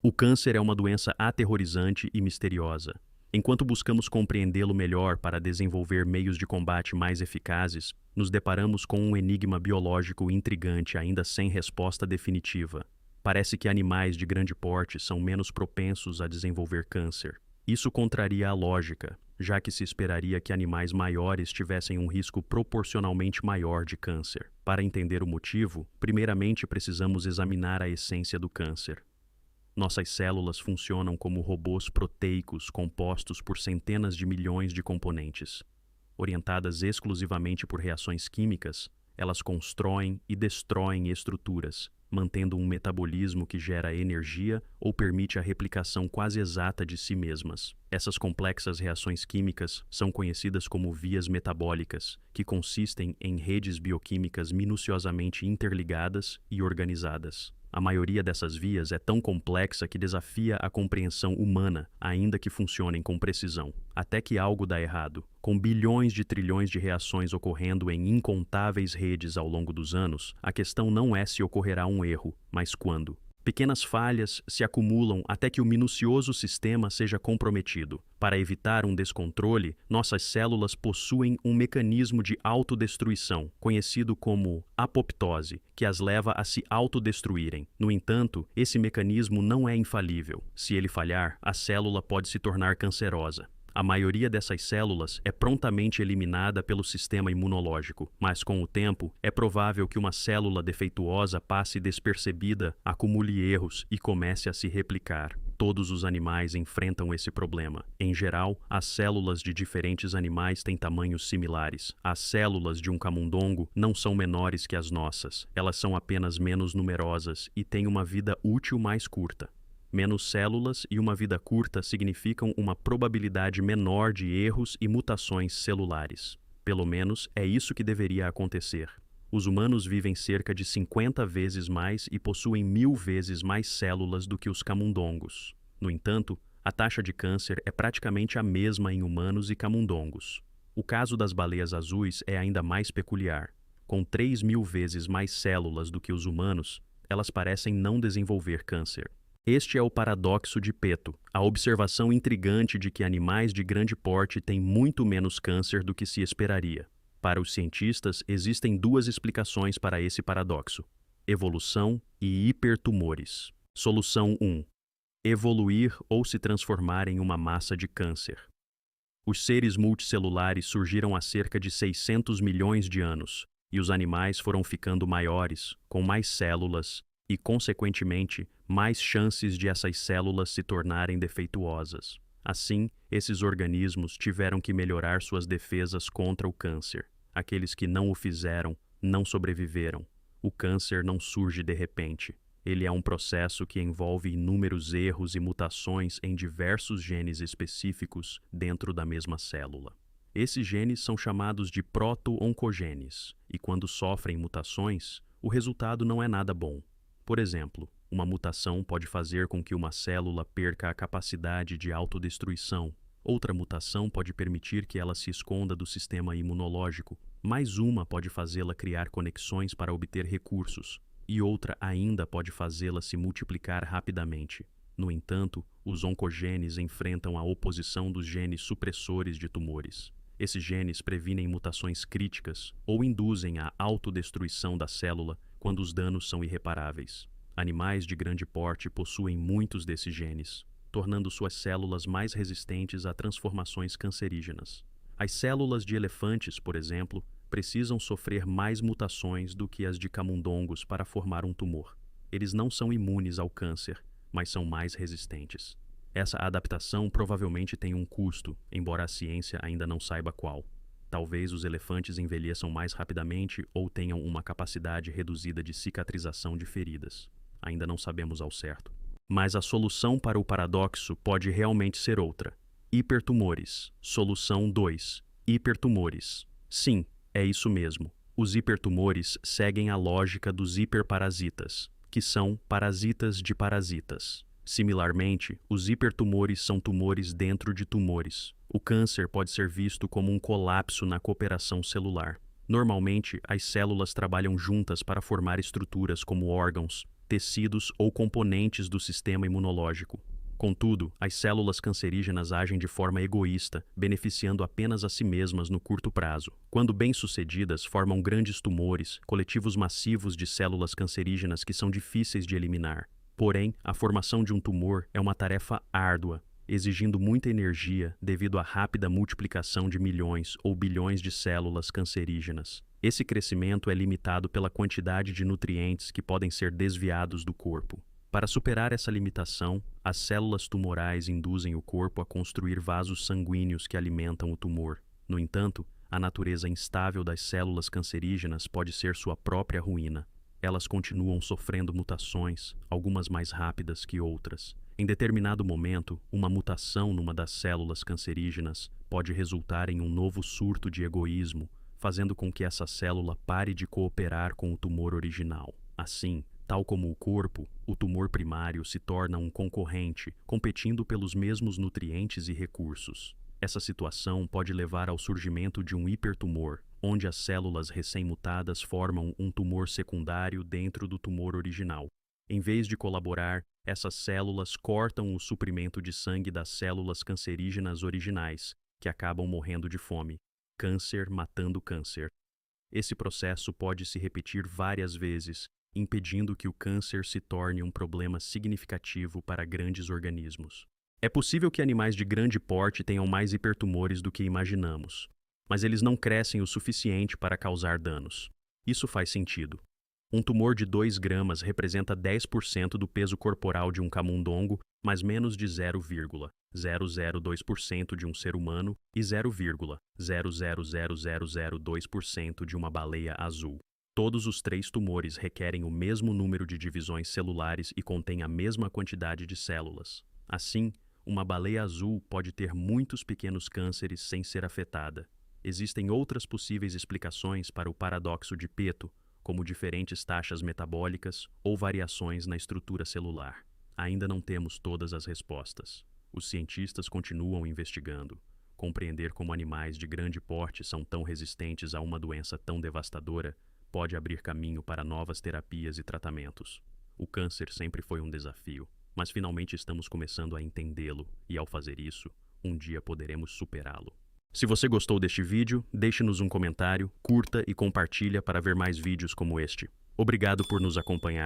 O câncer é uma doença aterrorizante e misteriosa. Enquanto buscamos compreendê-lo melhor para desenvolver meios de combate mais eficazes, nos deparamos com um enigma biológico intrigante ainda sem resposta definitiva. Parece que animais de grande porte são menos propensos a desenvolver câncer. Isso contraria a lógica, já que se esperaria que animais maiores tivessem um risco proporcionalmente maior de câncer. Para entender o motivo, primeiramente precisamos examinar a essência do câncer. Nossas células funcionam como robôs proteicos compostos por centenas de milhões de componentes. Orientadas exclusivamente por reações químicas, elas constroem e destroem estruturas, mantendo um metabolismo que gera energia ou permite a replicação quase exata de si mesmas. Essas complexas reações químicas são conhecidas como vias metabólicas, que consistem em redes bioquímicas minuciosamente interligadas e organizadas. A maioria dessas vias é tão complexa que desafia a compreensão humana, ainda que funcionem com precisão. Até que algo dá errado. Com bilhões de trilhões de reações ocorrendo em incontáveis redes ao longo dos anos, a questão não é se ocorrerá um erro, mas quando. Pequenas falhas se acumulam até que o minucioso sistema seja comprometido. Para evitar um descontrole, nossas células possuem um mecanismo de autodestruição, conhecido como apoptose, que as leva a se autodestruírem. No entanto, esse mecanismo não é infalível. Se ele falhar, a célula pode se tornar cancerosa. A maioria dessas células é prontamente eliminada pelo sistema imunológico, mas com o tempo é provável que uma célula defeituosa passe despercebida, acumule erros e comece a se replicar. Todos os animais enfrentam esse problema. Em geral, as células de diferentes animais têm tamanhos similares. As células de um camundongo não são menores que as nossas. Elas são apenas menos numerosas e têm uma vida útil mais curta. Menos células e uma vida curta significam uma probabilidade menor de erros e mutações celulares. Pelo menos é isso que deveria acontecer. Os humanos vivem cerca de 50 vezes mais e possuem 1000 vezes mais células do que os camundongos. No entanto, a taxa de câncer é praticamente a mesma em humanos e camundongos. O caso das baleias azuis é ainda mais peculiar. Com 3000 vezes mais células do que os humanos, elas parecem não desenvolver câncer. Este é o paradoxo de Peto, a observação intrigante de que animais de grande porte têm muito menos câncer do que se esperaria. Para os cientistas, existem duas explicações para esse paradoxo: evolução e hipertumores. Solução 1. Evoluir ou se transformar em uma massa de câncer. Os seres multicelulares surgiram há cerca de 600 milhões de anos, e os animais foram ficando maiores, com mais células, e, consequentemente, mais chances de essas células se tornarem defeituosas. Assim, esses organismos tiveram que melhorar suas defesas contra o câncer. Aqueles que não o fizeram, não sobreviveram. O câncer não surge de repente. Ele é um processo que envolve inúmeros erros e mutações em diversos genes específicos dentro da mesma célula. Esses genes são chamados de proto-oncogenes, e quando sofrem mutações, o resultado não é nada bom. Por exemplo, uma mutação pode fazer com que uma célula perca a capacidade de autodestruição. Outra mutação pode permitir que ela se esconda do sistema imunológico. Mais uma pode fazê-la criar conexões para obter recursos. E outra ainda pode fazê-la se multiplicar rapidamente. No entanto, os oncogenes enfrentam a oposição dos genes supressores de tumores. Esses genes previnem mutações críticas ou induzem a autodestruição da célula quando os danos são irreparáveis. Animais de grande porte possuem muitos desses genes, tornando suas células mais resistentes a transformações cancerígenas. As células de elefantes, por exemplo, precisam sofrer mais mutações do que as de camundongos para formar um tumor. Eles não são imunes ao câncer, mas são mais resistentes. Essa adaptação provavelmente tem um custo, embora a ciência ainda não saiba qual. Talvez os elefantes envelheçam mais rapidamente ou tenham uma capacidade reduzida de cicatrização de feridas. Ainda não sabemos ao certo. Mas a solução para o paradoxo pode realmente ser outra. Hipertumores. Solução 2. Hipertumores. Sim, é isso mesmo. Os hipertumores seguem a lógica dos hiperparasitas, que são parasitas de parasitas. Similarmente, os hipertumores são tumores dentro de tumores. O câncer pode ser visto como um colapso na cooperação celular. Normalmente, as células trabalham juntas para formar estruturas como órgãos, tecidos ou componentes do sistema imunológico. Contudo, as células cancerígenas agem de forma egoísta, beneficiando apenas a si mesmas no curto prazo. Quando bem-sucedidas, formam grandes tumores, coletivos massivos de células cancerígenas que são difíceis de eliminar. Porém, a formação de um tumor é uma tarefa árdua, exigindo muita energia devido à rápida multiplicação de milhões ou bilhões de células cancerígenas. Esse crescimento é limitado pela quantidade de nutrientes que podem ser desviados do corpo. Para superar essa limitação, as células tumorais induzem o corpo a construir vasos sanguíneos que alimentam o tumor. No entanto, a natureza instável das células cancerígenas pode ser sua própria ruína. Elas continuam sofrendo mutações, algumas mais rápidas que outras. Em determinado momento, uma mutação numa das células cancerígenas pode resultar em um novo surto de egoísmo, fazendo com que essa célula pare de cooperar com o tumor original. Assim, tal como o corpo, o tumor primário se torna um concorrente, competindo pelos mesmos nutrientes e recursos. Essa situação pode levar ao surgimento de um hipertumor, onde as células recém-mutadas formam um tumor secundário dentro do tumor original. Em vez de colaborar, essas células cortam o suprimento de sangue das células cancerígenas originais, que acabam morrendo de fome. Câncer matando câncer. Esse processo pode se repetir várias vezes, impedindo que o câncer se torne um problema significativo para grandes organismos. É possível que animais de grande porte tenham mais hipertumores do que imaginamos, mas eles não crescem o suficiente para causar danos. Isso faz sentido. Um tumor de 2 gramas representa 10% do peso corporal de um camundongo, mas menos de 0,002% de um ser humano e 0,0000002% de uma baleia azul. Todos os 3 tumores requerem o mesmo número de divisões celulares e contêm a mesma quantidade de células. Assim, uma baleia azul pode ter muitos pequenos cânceres sem ser afetada. Existem outras possíveis explicações para o paradoxo de Peto, como diferentes taxas metabólicas ou variações na estrutura celular. Ainda não temos todas as respostas. Os cientistas continuam investigando. Compreender como animais de grande porte são tão resistentes a uma doença tão devastadora pode abrir caminho para novas terapias e tratamentos. O câncer sempre foi um desafio, mas finalmente estamos começando a entendê-lo e, ao fazer isso, um dia poderemos superá-lo. Se você gostou deste vídeo, deixe-nos um comentário, curta e compartilha para ver mais vídeos como este. Obrigado por nos acompanhar.